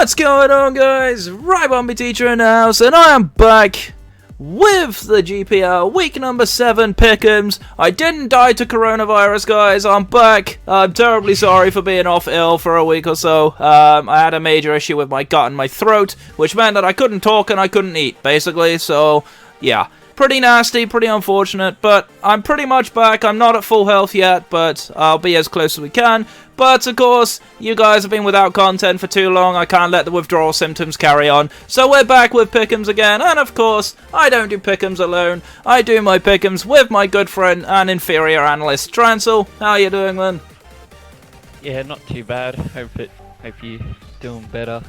What's going on, guys? Rabanne teacher in the house, and I am back with the GPL week number 7 Pickems. I didn't die to coronavirus, guys. I'm back. I'm terribly sorry for being off ill for a week or so. I had a major issue with my gut and my throat, which meant that I couldn't talk and I couldn't eat, basically. So, yeah. Pretty nasty, pretty unfortunate, but I'm pretty much back. I'm not at full health yet, but I'll be as close as we can. But, of course, you guys have been without content for too long. I can't let the withdrawal symptoms carry on. So we're back with Pickems again. And, of course, I don't do Pickems alone. I do my Pickems with my good friend and inferior analyst, Trancel. How you doing, man? Yeah, not too bad. Hope you're doing better.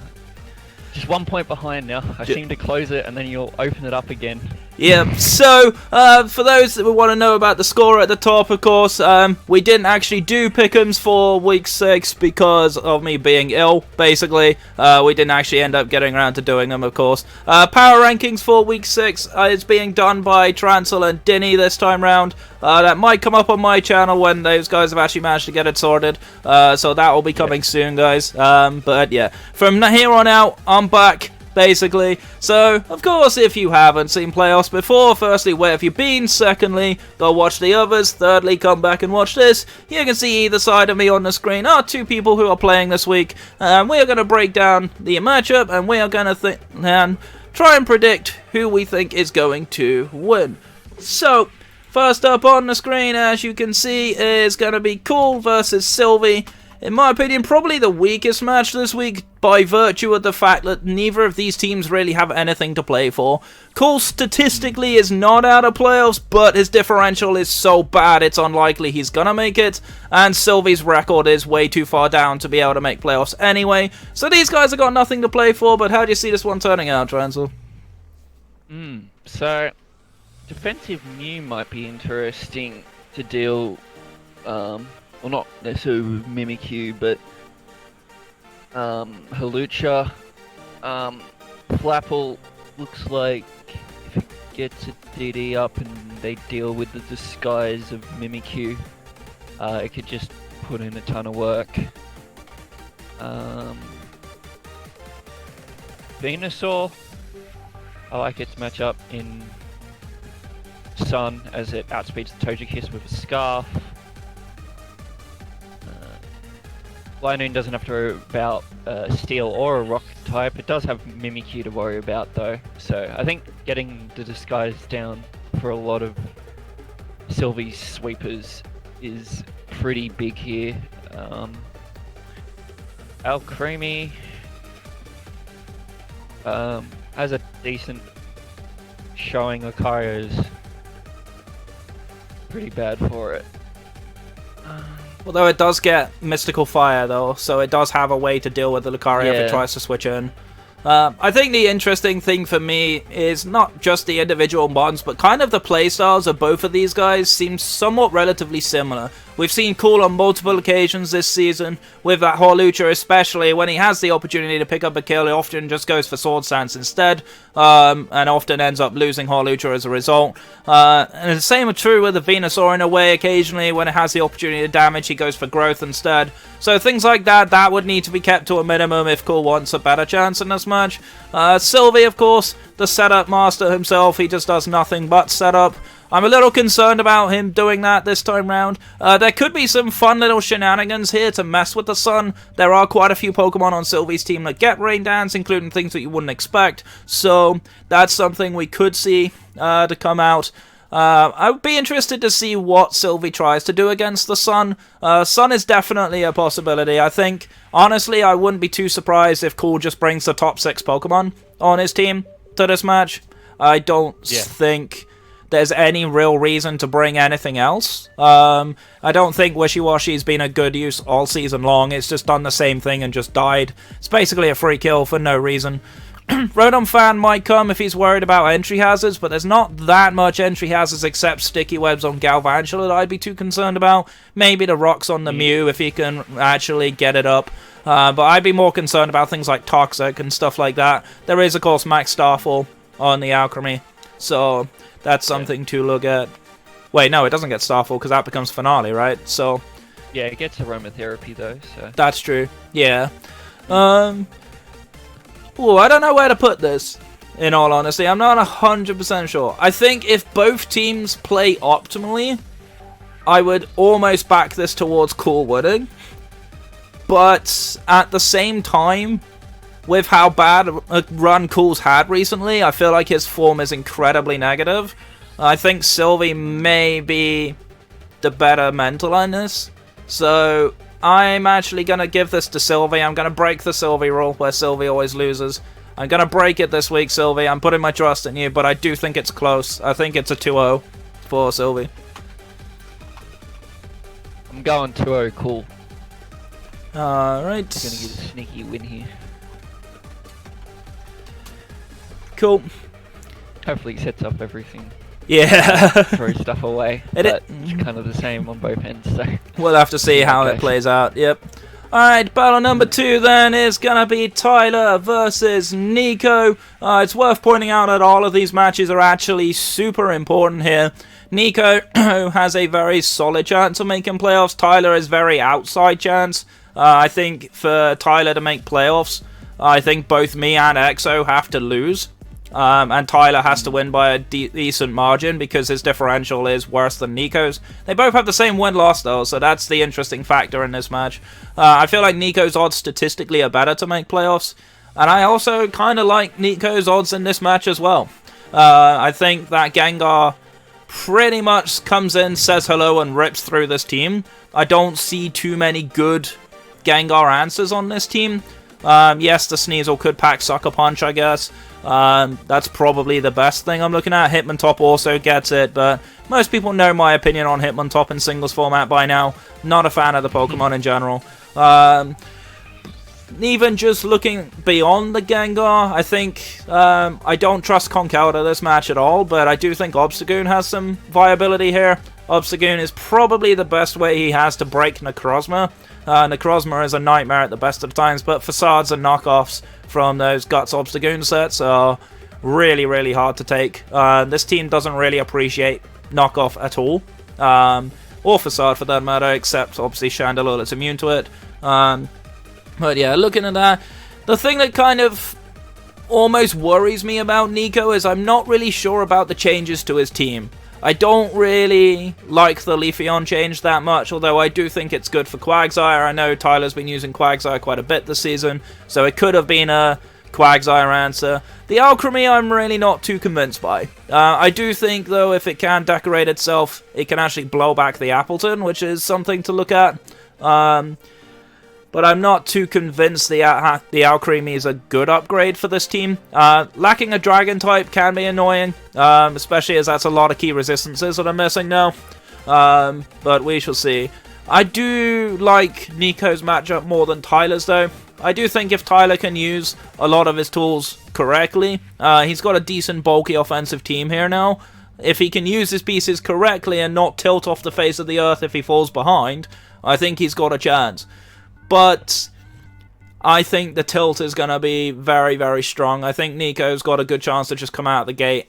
Just 1 point behind now. I seem to close it and then you'll open it up again. Yeah, so, for those that want to know about the score at the top, of course, we didn't actually do Pickems for week 6 because of me being ill, basically. We didn't actually end up getting around to doing them, of course. Power rankings for week 6 is being done by Trancel and Dinny this time round. That might come up on my channel when those guys have actually managed to get it sorted. So that will be coming soon, guys. But yeah, from here on out, I'm back, basically. So, of course, if you haven't seen playoffs before, firstly, where have you been? Secondly, go watch the others. Thirdly, come back and watch this. You can see either side of me on the screen are two people who are playing this week. And we are going to break down the matchup, and we are going to try and predict who we think is going to win. So, first up on the screen, as you can see, is going to be Cool versus Sylvie. In my opinion, probably the weakest match this week by virtue of the fact that neither of these teams really have anything to play for. Cool statistically is not out of playoffs, but his differential is so bad it's unlikely he's gonna make it, and Sylvie's record is way too far down to be able to make playoffs anyway. So these guys have got nothing to play for, but how do you see this one turning out, Trancel? So, defensive Mew might be interesting to deal, well, not necessarily with Mimikyu, but Halucha. Flapple looks like if it gets a DD up and they deal with the disguise of Mimikyu, it could just put in a ton of work. Venusaur, I like its matchup in Sun as it outspeeds the Togekiss with a Scarf. Linoon doesn't have to worry about Steel or a Rock type. It does have Mimikyu to worry about though, so I think getting the disguise down for a lot of Sylvie's sweepers is pretty big here. Alcremie has a decent showing. Lucario's pretty bad for it. Although it does get Mystical Fire, though, so it does have a way to deal with the Lucario if it tries to switch in. I think the interesting thing for me is not just the individual mons, but kind of the playstyles of both of these guys seem somewhat relatively similar. We've seen Cool on multiple occasions this season, with that Hawlucha especially. When he has the opportunity to pick up a kill, he often just goes for Sword Stance instead, and often ends up losing Hawlucha as a result. And the same are true with the Venusaur in a way. Occasionally, when it has the opportunity to damage, he goes for Growth instead. So things like that would need to be kept to a minimum if Cool wants a better chance in this match. Sylvie, of course, the setup master himself, he just does nothing but setup. I'm a little concerned about him doing that this time round. There could be some fun little shenanigans here to mess with the Sun. There are quite a few Pokemon on Sylvie's team that get Rain Dance, including things that you wouldn't expect. So that's something we could see to come out. I would be interested to see what Sylvie tries to do against the Sun. Sun is definitely a possibility. I think, honestly, I wouldn't be too surprised if Cool just brings the top 6 Pokemon on his team to this match. I don't think there's any real reason to bring anything else. I don't think Wishy-Washy's been a good use all season long. It's just done the same thing and just died. It's basically a free kill for no reason. Rotom Fan might come if he's worried about entry hazards, but there's not that much entry hazards except sticky webs on Galvantula that I'd be too concerned about. Maybe the rocks on the Mew if he can actually get it up. But I'd be more concerned about things like Toxic and stuff like that. There is, of course, Max Starfall on the Alchemy, so that's something to look at. Wait, no, it doesn't get Starfall because that becomes Finale, right? So yeah, it gets aromatherapy though. So that's true. Yeah. Ooh, I don't know where to put this, in all honesty. I'm not 100% sure. I think if both teams play optimally, I would almost back this towards Cool winning. But at the same time, with how bad a run Cool's had recently, I feel like his form is incredibly negative. I think Sylvie may be the better mental in this. So I'm actually going to give this to Sylvie. I'm going to break the Sylvie rule where Sylvie always loses. I'm going to break it this week, Sylvie. I'm putting my trust in you, but I do think it's close. I think it's a 2-0 for Sylvie. I'm going 2-0 Cool. Alright. I'm going to get a sneaky win here. Cool. Hopefully it sets up everything. Yeah. Throw stuff away. But it's kind of the same on both ends, so... We'll have to see how it plays out, yep. Alright, battle number 2 then is gonna be Tyler versus Niko. It's worth pointing out that all of these matches are actually super important here. Niko has a very solid chance of making playoffs. Tyler is very outside chance. I think for Tyler to make playoffs, I think both me and Exo have to lose. And Tyler has to win by a decent margin because his differential is worse than Niko's. They both have the same win-loss though, so that's the interesting factor in this match. I feel like Niko's odds statistically are better to make playoffs, and I also kind of like Niko's odds in this match as well. I think that Gengar pretty much comes in, says hello, and rips through this team. I don't see too many good Gengar answers on this team. Yes, the Sneasel could pack Sucker Punch, I guess. That's probably the best thing I'm looking at. Hitmontop also gets it, but most people know my opinion on Hitmontop in singles format by now. Not a fan of the Pokemon in general. Even just looking beyond the Gengar, I think I don't trust Conkeldurr this match at all, but I do think Obstagoon has some viability here. Obstagoon is probably the best way he has to break Necrozma. Necrozma is a nightmare at the best of times, but Facades and knockoffs from those Guts Obstagoon sets are really, really hard to take. This team doesn't really appreciate knockoff at all, or Facade for that matter, except obviously Chandelure that's immune to it. But yeah, looking at that, the thing that kind of almost worries me about Niko is I'm not really sure about the changes to his team. I don't really like the Leafeon change that much, although I do think it's good for Quagsire. I know Tyler's been using Quagsire quite a bit this season, so it could have been a Quagsire answer. The Alchemy I'm really not too convinced by. I do think, though, if it can decorate itself, it can actually blow back the Appleton, which is something to look at. But I'm not too convinced the Alcremie is a good upgrade for this team. Lacking a Dragon type can be annoying, especially as that's a lot of key resistances that I'm missing now. But we shall see. I do like Niko's matchup more than Tyler's though. I do think if Tyler can use a lot of his tools correctly, he's got a decent bulky offensive team here now. If he can use his pieces correctly and not tilt off the face of the earth if he falls behind, I think he's got a chance. But I think the tilt is going to be very, very strong. I think Niko's got a good chance to just come out the gate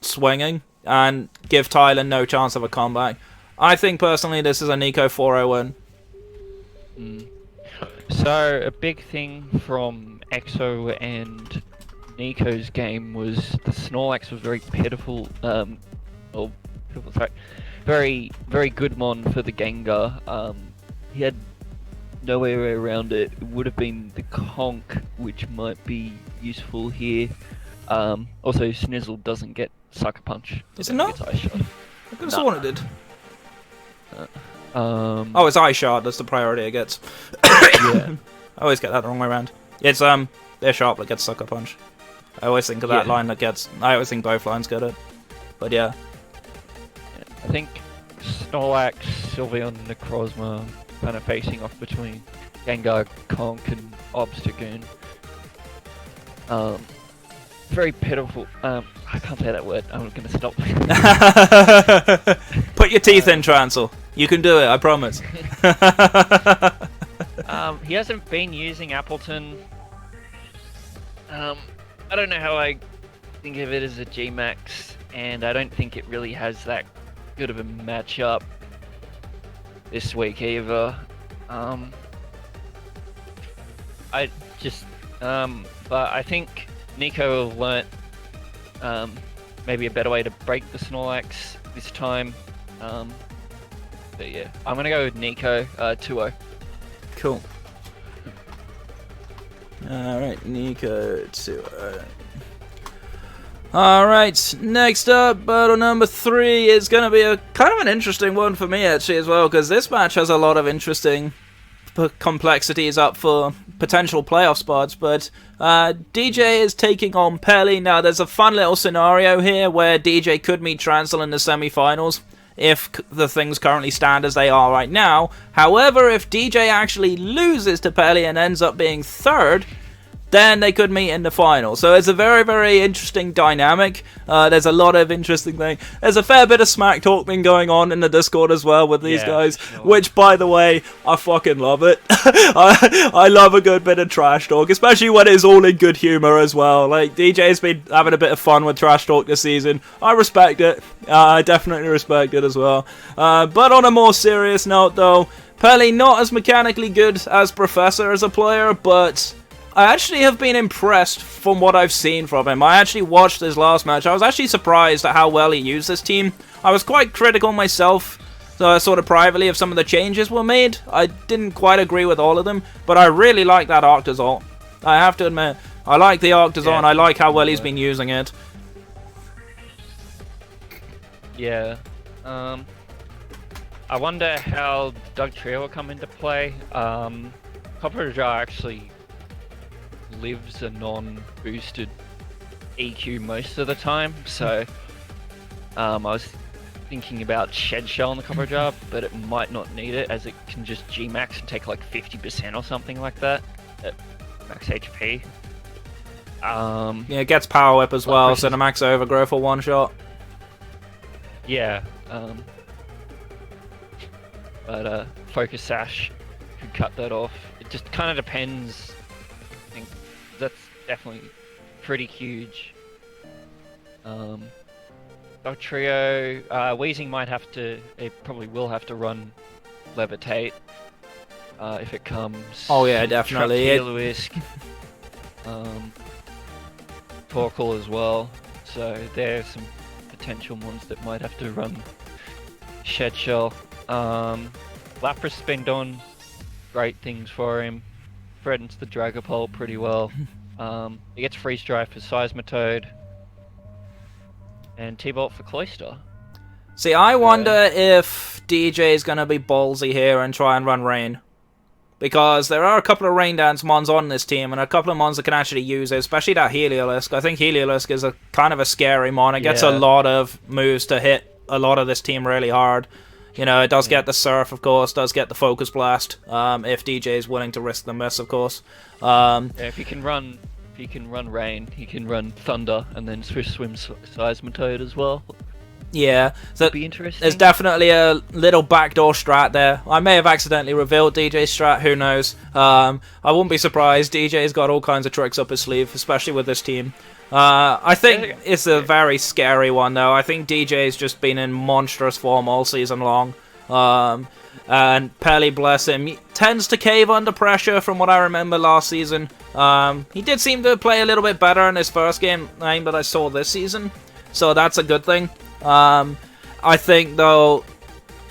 swinging and give Tyler no chance of a comeback. I think personally this is a Niko 4-0 win. So a big thing from Exo and Niko's game was the Snorlax was very pitiful. Very, very good mon for the Gengar. He had no way around it. It would have been the Conk, which might be useful here. Also, Snizzle doesn't get Sucker Punch. Is it not? Ice Shot. I could have sworn it did. Oh, it's Ice Shard. That's the priority it gets. Yeah. I always get that the wrong way around. It's they're sharp that gets Sucker Punch. I always think of that line that gets. I always think both lines get it. But yeah. I think Snorlax, Sylveon, Necrozma kind of facing off between Gengar, Conk, and Obstagoon. Very pitiful. I can't say that word. I'm gonna stop. Put your teeth in, Trancel. You can do it. I promise. He hasn't been using Appleton. I don't know how I think of it as a GMAX, and I don't think it really has that good of a matchup this week either. I just But I think Niko learnt maybe a better way to break the Snorlax this time. But yeah, I'm gonna go with Niko 2-0. Cool. Alright, Niko 2-0. Alright, next up, battle number 3 is going to be a kind of an interesting one for me actually as well, because this match has a lot of interesting complexities up for potential playoff spots, but DJ is taking on Pelly. Now, there's a fun little scenario here where DJ could meet Trancel in the semi-finals if the things currently stand as they are right now. However, if DJ actually loses to Pelly and ends up being third, then they could meet in the final. So it's a very, very interesting dynamic. There's a lot of interesting things. There's a fair bit of smack talk been going on in the Discord as well with these guys, sure. Which, by the way, I fucking love it. I love a good bit of trash talk, especially when it's all in good humor as well. Like, DJ's been having a bit of fun with trash talk this season. I respect it. I definitely respect it as well. But on a more serious note, though, Pelly not as mechanically good as Professor as a player, but I actually have been impressed from what I've seen from him. I actually watched his last match. I was actually surprised at how well he used this team. I was quite critical myself, sort of privately, of some of the changes were made. I didn't quite agree with all of them, but I really like that Arctazol. I have to admit, I like the Arctazol, and I like how well he's been using it. Yeah. I wonder how Doug Trio will come into play. Copper Jar actually lives a non-boosted EQ most of the time, so I was thinking about Shed Shell on the Copper Jar, but it might not need it, as it can just GMAX and take like 50% or something like that at max HP. Yeah, it gets Power Whip as well, so the max overgrowth for one shot. Yeah, but Focus Sash could cut that off. It just kind of depends. I think that's definitely pretty huge. Dog Trio, Wheezing might have to, it probably will have to run Levitate if it comes. Oh yeah, definitely. Heal-Whisk, Torkoal as well, so there's some potential ones that might have to run Shed Shell. Lapras has been doing great things for him. Threatens the Dragapult pretty well. He gets Freeze Drive for Seismitoad. And T-Bolt for Cloyster. See, I wonder if DJ is going to be ballsy here and try and run Rain. Because there are a couple of Rain Dance mons on this team, and a couple of mons that can actually use it, especially that Heliolisk. I think Heliolisk is a kind of a scary mon. It gets a lot of moves to hit a lot of this team really hard. You know, it does get the Surf, of course, does get the Focus Blast, if DJ is willing to risk the miss, of course. If he can run Rain, he can run Thunder, and then Swift Swim Seismitoad as well. Yeah, so that'd be interesting. There's definitely a little backdoor strat there. I may have accidentally revealed DJ's strat, who knows. I wouldn't be surprised. DJ's got all kinds of tricks up his sleeve, especially with this team. I think it's a very scary one, though. I think DJ's just been in monstrous form all season long. And Pelly, bless him, he tends to cave under pressure from what I remember last season. He did seem to play a little bit better in his first game that I saw this season, so that's a good thing. I think, though,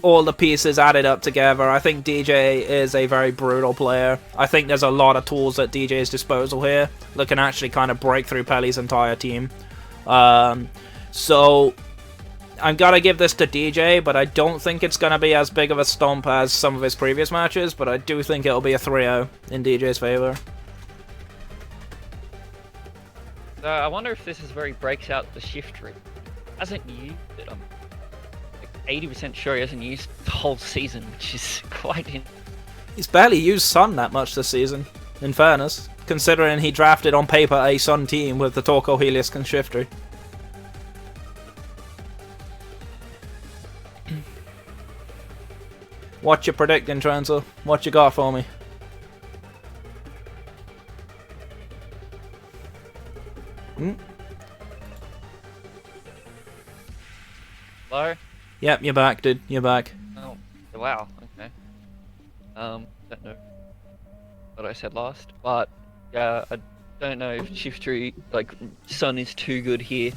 all the pieces added up together, I think DJ is a very brutal player. I think there's a lot of tools at DJ's disposal here that can actually kind of break through Pelly's entire team. So I'm gonna give this to DJ, but I don't think it's gonna be as big of a stomp as some of his previous matches, but I do think it'll be a 3-0 in DJ's favor. So I wonder if this is where he breaks out the shift rig. Hasn't used it. I'm like 80% sure he hasn't used the whole season, which is quite He's barely used Sun that much this season, in fairness, considering he drafted on paper a Sun team with the Torkoal, Heliolisk, and Shiftry. What you predicting, Trancel? What you got for me? Hello? Yep, you're back, dude. You're back. Oh, wow. Okay. Don't know what I said last, but yeah, Don't know if Shiftry, like, Sun is too good here.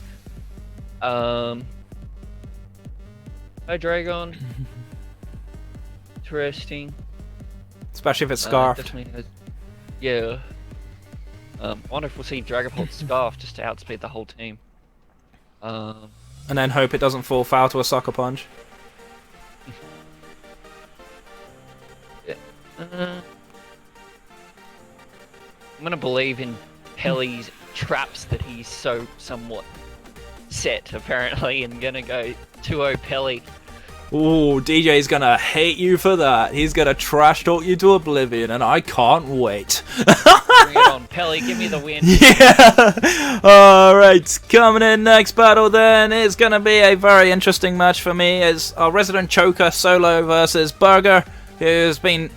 No Dragon. Interesting. Especially if it's Scarf. Definitely has... Yeah. I wonder if we'll see Dragapult Scarf just to outspeed the whole team. And then hope it doesn't fall foul to a Sucker Punch. Yeah. I'm gonna believe in Pelly's traps that he's so somewhat set, apparently, and gonna go 2-0 Pelly. Ooh, DJ's gonna hate you for that. He's gonna trash talk you to oblivion, and I can't wait. Bring it on, Pelly, give me the win. Yeah! Alright, coming in next battle then is gonna be a very interesting match for me. It's our resident choker Solo versus Burger, who's been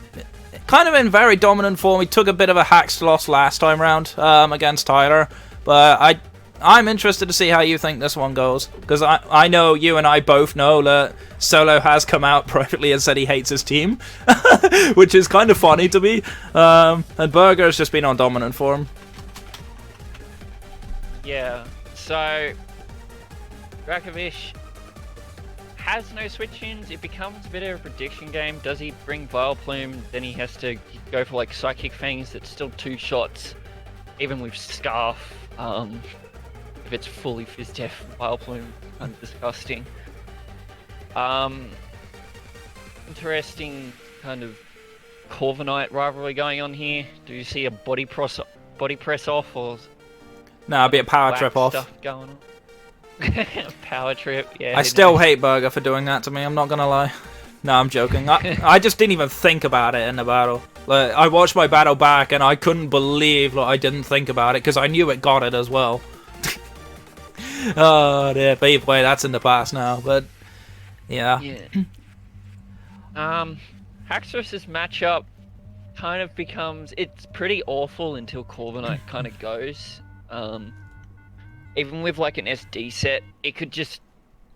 kind of in very dominant form. He took a bit of a hacked loss last time round against Tyler, but I'm interested to see how you think this one goes, because I know you and I both know that Solo has come out privately and said he hates his team, which is kind of funny to me, and Burger's just been on dominant form. Yeah, so Dracovish has no switch-ins. It becomes a bit of a prediction game. Does he bring Vileplume? Then he has to go for like Psychic Fangs. That's still 2 shots, even with Scarf. If it's fully Fizz-Def, Vileplume, kind of disgusting. Interesting kind of Corviknight rivalry going on here. Do you see a body press off, or Nah, a bit of power trip off. Stuff going on? Power trip, yeah. I still hate Burger for doing that to me, I'm not gonna lie. No, I'm joking. I just didn't even think about it in the battle. Like, I watched my battle back and I couldn't believe I didn't think about it, because I knew it got it as well. Oh dear, but either way, that's in the past now, but yeah. Haxorus' matchup kind of becomes, it's pretty awful until Corviknight kind of goes. Even with like an SD set, it could just,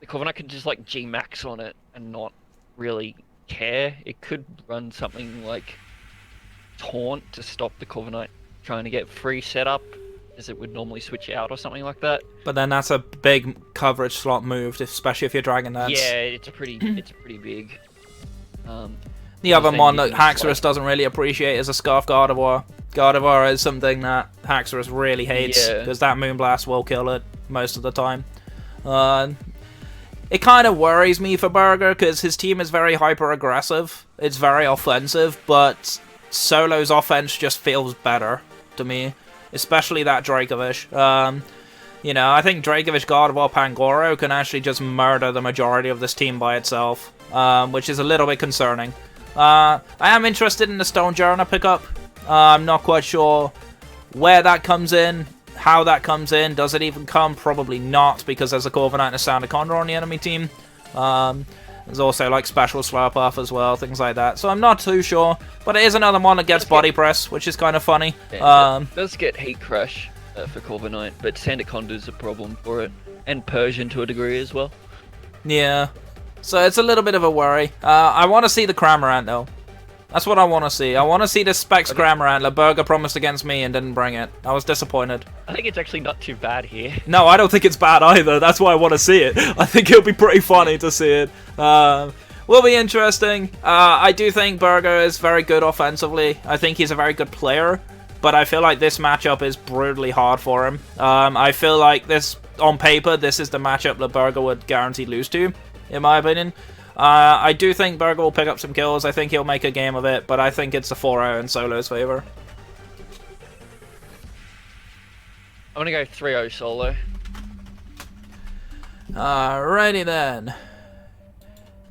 the Corviknight could just like GMAX on it and not really care. It could run something like Taunt to stop the Corviknight trying to get free setup, as it would normally switch out or something like that. But then that's a big coverage slot move, especially if you're Dragon Dance. Yeah, it's pretty big. The other one that Haxorus doesn't really appreciate is a Scarf Gardevoir. Gardevoir is something that Haxorus really hates, because that Moonblast will kill it most of the time. It kind of worries me for Burger, because his team is very hyper-aggressive. It's very offensive, but Solo's offense just feels better to me. Especially that Dracovish. You know, I think Dracovish, Gardevoir, Pangoro can actually just murder the majority of this team by itself, which is a little bit concerning. I am interested in the Stonejourner pickup. I'm not quite sure where that comes in, how that comes in. Does it even come? Probably not, because there's a Corviknight and a Sandaconda on the enemy team. There's also like special Slurpuff as well, things like that. So I'm not too sure, but it is another one that gets body press, which is kind of funny. Yeah, it does get Heat Crush for Corviknight, but Sandaconda's a problem for it, and Persian to a degree as well. Yeah, so it's a little bit of a worry. I want to see the Cramorant though. That's what I want to see. I want to see the Specs Cramorant that Burger promised against me and didn't bring it. I was disappointed. I think it's actually not too bad here. No, I don't think it's bad either. That's why I want to see it. I think it'll be pretty funny to see it. Will be interesting. I do think Burger is very good offensively. I think he's a very good player, but I feel like this matchup is brutally hard for him. I feel like this, on paper, this is the matchup that Burger would guarantee lose to, in my opinion. I do think Burger will pick up some kills. I think he'll make a game of it, but I think it's a 4-0 in Solo's favor. I'm gonna go 3-0 Solo. Alrighty then.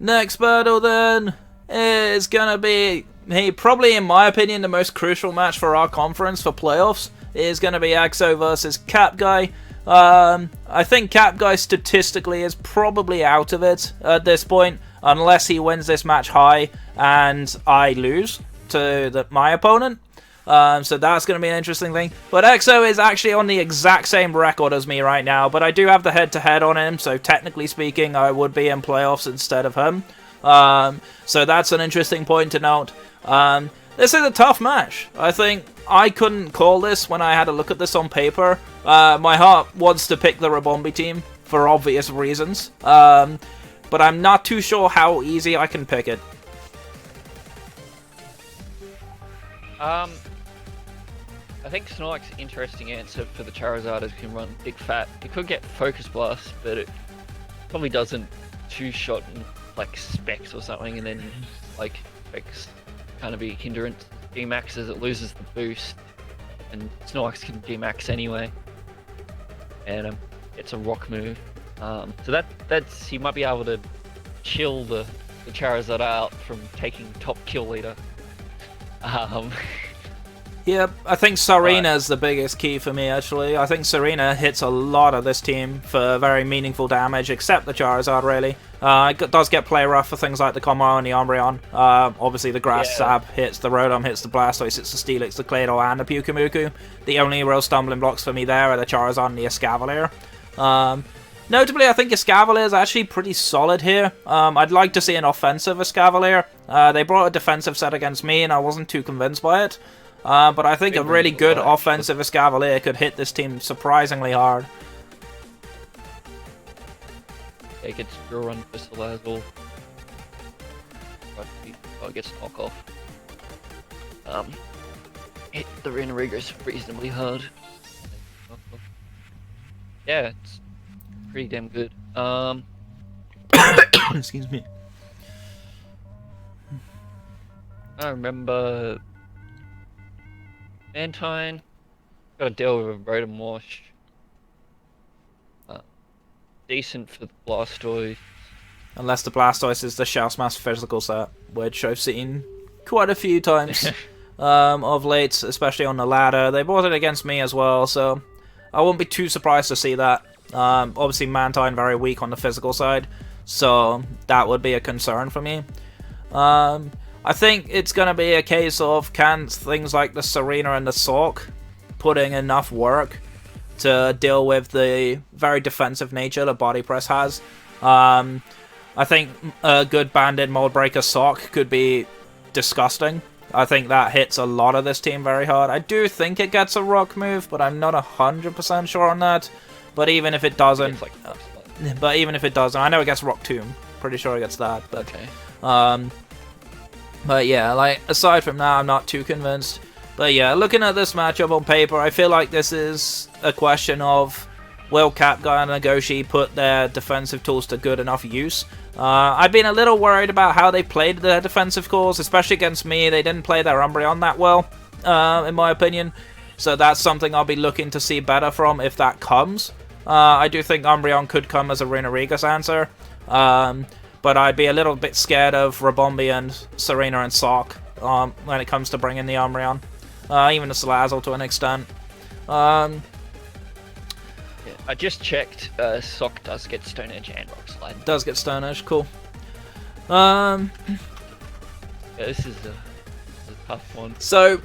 Next battle then is gonna be, probably in my opinion, the most crucial match for our conference for playoffs. Is gonna be Axo versus Cap Guy. I think Cap Guy statistically is probably out of it at this point, unless he wins this match high and I lose to my opponent. So that's going to be an interesting thing. But Exo is actually on the exact same record as me right now, but I do have the head-to-head on him, so technically speaking, I would be in playoffs instead of him. So that's an interesting point to note. This is a tough match. I think I couldn't call this when I had a look at this on paper. My heart wants to pick the Rabanne team for obvious reasons. But I'm not too sure how easy I can pick it. I think Snorlax's interesting answer for the Charizard is can run Big Fat. It could get Focus Blast, but it probably doesn't two-shot in, like, Specs or something, and then, like, Specs kind of be a hindrance. GMAX as it loses the boost, and Snorlax can GMAX anyway. And it's a rock move. So that's he might be able to chill the Charizard out from taking top kill leader. Yeah, I think Serena is the biggest key for me, actually. I think Serena hits a lot of this team for very meaningful damage, except the Charizard, really. It does get play rough for things like the Combo and the Umbreon. Obviously, the Grass Sab hits, the Rotom hits, the Blastoise hits, the Steelix, the Claydol, and the Pyukumuku. The only real stumbling blocks for me there are the Charizard and the Escavalier. Notably, I think Escavalier is actually pretty solid here. I'd like to see an offensive Escavalier. They brought a defensive set against me, and I wasn't too convinced by it. But I think a really good offensive Escavalier could hit this team surprisingly hard. Yeah, it gets Drill Run for Salazzle. Oh, it gets Knock Off. Hit the Renegrigus reasonably hard. Yeah, it's pretty damn good. Excuse me. I remember Mantine got to deal with a Rotom Wash. Decent for the Blastoise. Unless the Blastoise is the Shell Smash physical set, which I've seen quite a few times of late, especially on the ladder. They bought it against me as well, so I won't be too surprised to see that. Obviously, Mantine very weak on the physical side, so that would be a concern for me. I think it's going to be a case of can things like the Serena and the Sork put in enough work to deal with the very defensive nature the Body Press has. I think a good banded Mold Breaker Sork could be disgusting. I think that hits a lot of this team very hard. I do think it gets a rock move, but I'm not 100% sure on that. But even if it doesn't, I know it gets Rock Tomb. Pretty sure it gets that. But, okay. But yeah, like aside from that, I'm not too convinced. But yeah, looking at this matchup on paper, I feel like this is a question of will Catguy and Nagoshi put their defensive tools to good enough use. I've been a little worried about how they played their defensive calls, especially against me. They didn't play their Umbreon that well, in my opinion. So that's something I'll be looking to see better from if that comes. I do think Umbreon could come as a Runerigus answer. But I'd be a little bit scared of Rabanne and Serena and Sork when it comes to bringing the Umbreon. Even the Salazzle to an extent. Yeah, I just checked. Sork does get Stone Edge and Rock Slide. Does get Stone Edge, cool. Yeah, this is a tough one. So,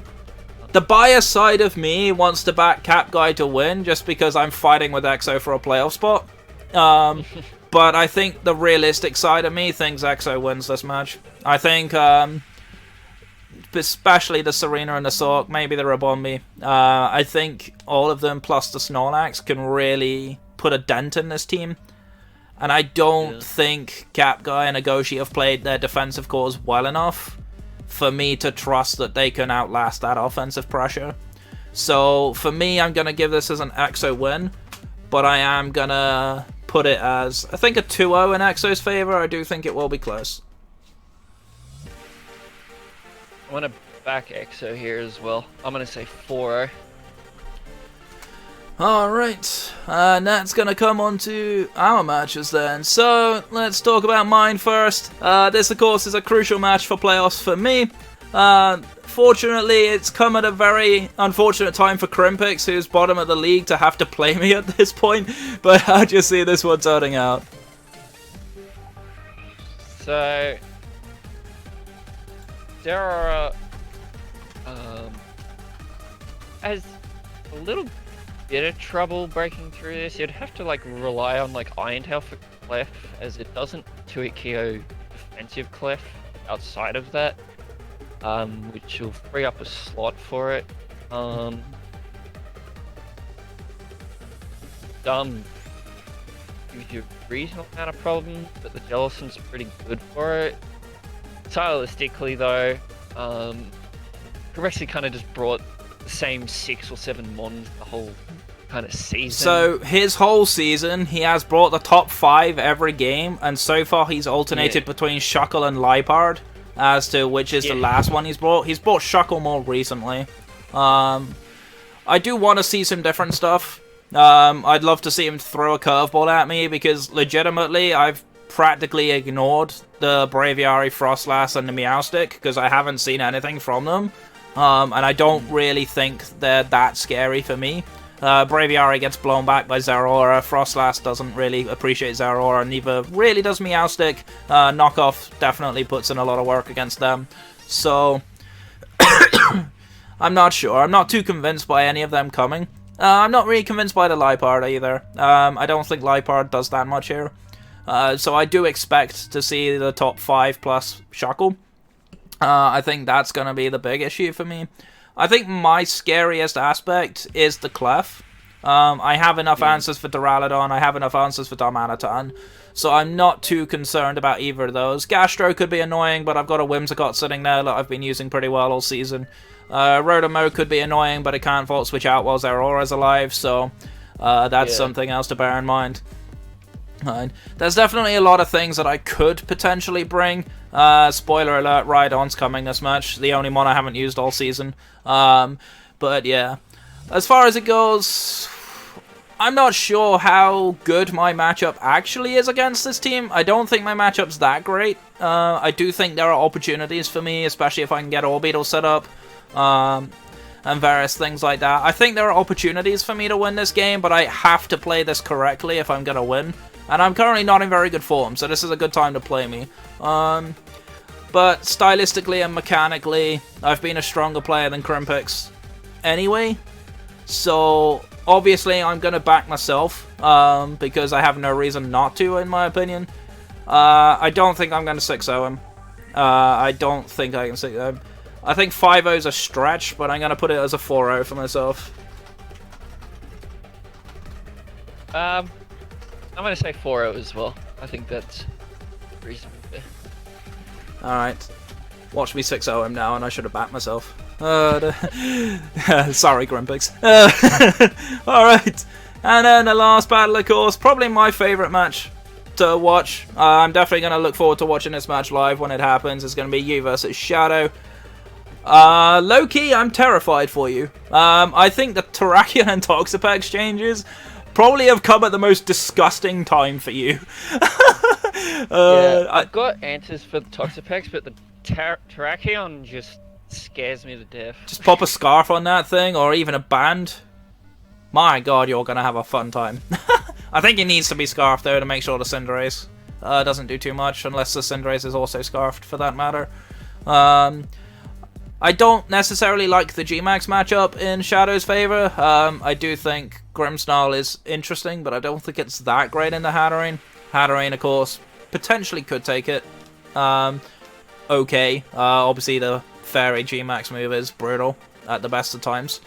the bias side of me wants to back Catguy to win just because I'm fighting with Exo for a playoff spot. But I think the realistic side of me thinks Exo wins this match. I think, especially the Serena and the Sork, maybe the Rabanne, I think all of them plus the Snorlax can really put a dent in this team. And I don't think Catguy and Nagoshi have played their defensive cores well enough for me to trust that they can outlast that offensive pressure. So for me, I'm going to give this as an Exo win, but I am going to put it as, I think, a 2-0 in Exo's favor. I do think it will be close. I want to back Exo here as well. I'm going to say 4-0. Alright, and that's going to come on to our matches then. So, let's talk about mine first. This, of course, is a crucial match for playoffs for me. Fortunately, it's come at a very unfortunate time for Crimpix, who's bottom of the league, to have to play me at this point. But how do you see this one turning out? So, there are as a little bit of trouble breaking through this. You'd have to like rely on like Iron Tail for Clef, as it doesn't 2-hit KO defensive Clef outside of that. which will free up a slot for it. Gives you a reasonable amount of problems, but the Jellison's pretty good for it. Stylistically though, Corexy kind of just brought the same 6 or 7 mons the whole kind of season. So his whole season, he has brought the top 5 every game, and so far he's alternated between Shuckle and Liepard as to which is the last one he's brought. He's brought Shuckle more recently. I do want to see some different stuff. I'd love to see him throw a curveball at me, because legitimately I've practically ignored the Braviary, Frostlass, and the Meowstic because I haven't seen anything from them. And I don't really think they're that scary for me. Braviary gets blown back by Zeraora, Frostlass doesn't really appreciate Zeraora, neither really does Meowstic. Knockoff definitely puts in a lot of work against them. So, I'm not sure. I'm not too convinced by any of them coming. I'm not really convinced by the Liepard either. I don't think Liepard does that much here. So I do expect to see the top 5 plus Shuckle. I think that's going to be the big issue for me. I think my scariest aspect is the Clef. I have enough answers for Duraludon, I have enough answers for Darmanitan, so I'm not too concerned about either of those. Gastro could be annoying, but I've got a Whimsicott sitting there that I've been using pretty well all season. Rotomo could be annoying, but it can't Volt Switch out while Zeraora's alive, so that's something else to bear in mind. There's definitely a lot of things that I could potentially bring. Spoiler alert, Rhydon's coming this match. The only one I haven't used all season. But yeah. As far as it goes, I'm not sure how good my matchup actually is against this team. I don't think my matchup's that great. I do think there are opportunities for me, especially if I can get Orbeetle set up. And various things like that. I think there are opportunities for me to win this game, but I have to play this correctly if I'm going to win. And I'm currently not in very good form, so this is a good time to play me. But stylistically and mechanically, I've been a stronger player than Krimpix anyway. So, obviously, I'm going to back myself, because I have no reason not to, in my opinion. I don't think I'm going to 6-0 him. I don't think I can 6-0 him. I think 5-0 is a stretch, but I'm going to put it as a 4-0 for myself. I'm going to say 4-0 as well. I think that's reasonable. Alright. Watch me 6-0 him now, and I should have backed myself. Sorry, Grimpix. Alright. And then the last battle, of course, probably my favourite match to watch. I'm definitely going to look forward to watching this match live when it happens. It's going to be you versus Shadow. Low-key, I'm terrified for you. I think the Terrakion and Toxapex exchanges probably have come at the most disgusting time for you. Yeah, I've got answers for the Toxapex, but the Terrakion just scares me to death. Just pop a scarf on that thing, or even a band. My god, you're gonna have a fun time. I think it needs to be scarfed though to make sure the Cinderace doesn't do too much, unless the Cinderace is also scarfed for that matter. I don't necessarily like the GMAX matchup in Shadow's favour. I do think Grimmsnarl is interesting, but I don't think it's that great in the Hatterene. Hatterene, of course, potentially could take it. Okay. Obviously, the Fairy GMAX move is brutal at the best of times.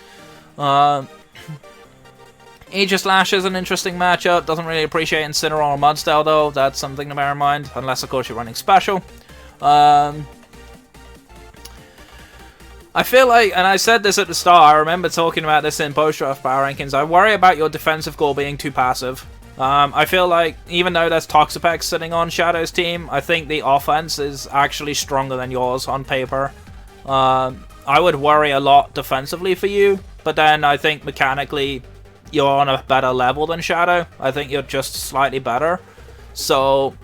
Aegislash is an interesting matchup. Doesn't really appreciate Incineroar or Mudstyle, though. That's something to bear in mind. Unless, of course, you're running Special. I feel like, and I said this at the start, I remember talking about this in post-draft power rankings, I worry about your defensive goal being too passive. I feel like, even though there's Toxapex sitting on Shadow's team, I think the offense is actually stronger than yours on paper. I would worry a lot defensively for you, but then I think mechanically you're on a better level than Shadow. I think you're just slightly better. So,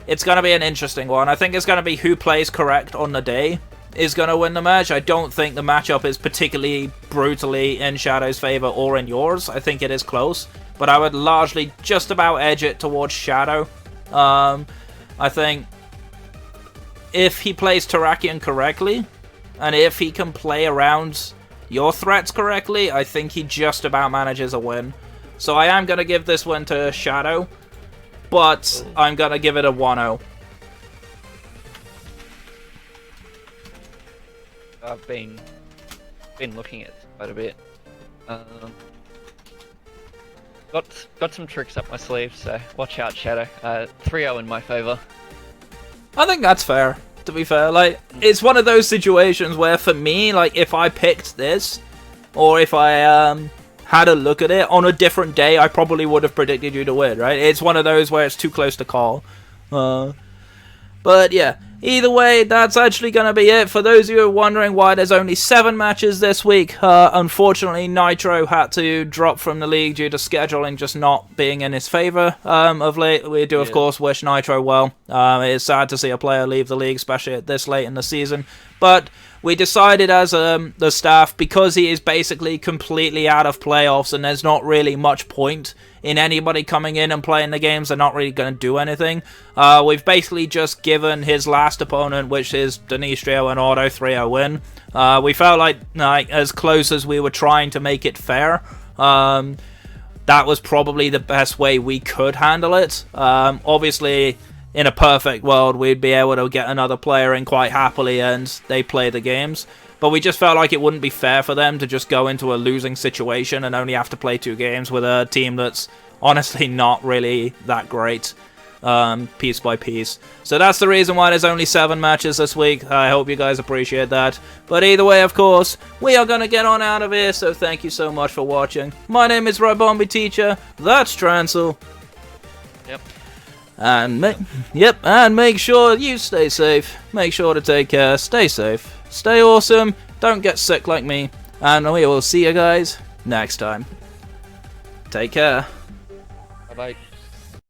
it's going to be an interesting one. I think it's going to be who plays correct on the day is going to win the match. I don't think the matchup is particularly brutally in Shadow's favour or in yours. I think it is close, but I would largely just about edge it towards Shadow. I think if he plays Terrakion correctly, and if he can play around your threats correctly, I think he just about manages a win. So I am going to give this win to Shadow, but I'm going to give it a 1-0. I've been looking at quite a bit. Got some tricks up my sleeve, so watch out, Shadow. 3-0 in my favour. I think that's fair, to be fair. Like, it's one of those situations where, for me, like, if I picked this, or if I had a look at it on a different day, I probably would have predicted you to win, right? It's one of those where it's too close to call. But yeah, either way, that's actually going to be it. For those of you who are wondering why there's only 7 matches this week, unfortunately Nitro had to drop from the league due to scheduling just not being in his favour of late. We do, of course, wish Nitro well. It is sad to see a player leave the league, especially at this late in the season. But we decided as the staff, because he is basically completely out of playoffs and there's not really much point in anybody coming in and playing the games, they're not really going to do anything. We've basically just given his last opponent, which is Denistrio, an auto 3-0 win. We felt like as close as we were trying to make it fair, that was probably the best way we could handle it. Obviously, in a perfect world, we'd be able to get another player in quite happily and they play the games. But we just felt like it wouldn't be fair for them to just go into a losing situation and only have to play 2 games with a team that's honestly not really that great, piece by piece. So that's the reason why there's only 7 matches this week. I hope you guys appreciate that. But either way, of course, we are going to get on out of here, so thank you so much for watching. My name is Rabanne Teacher. That's Trancel. Yep. And make sure you stay safe. Make sure to take care. Stay safe. Stay awesome. Don't get sick like me. And we will see you guys next time. Take care. Bye-bye.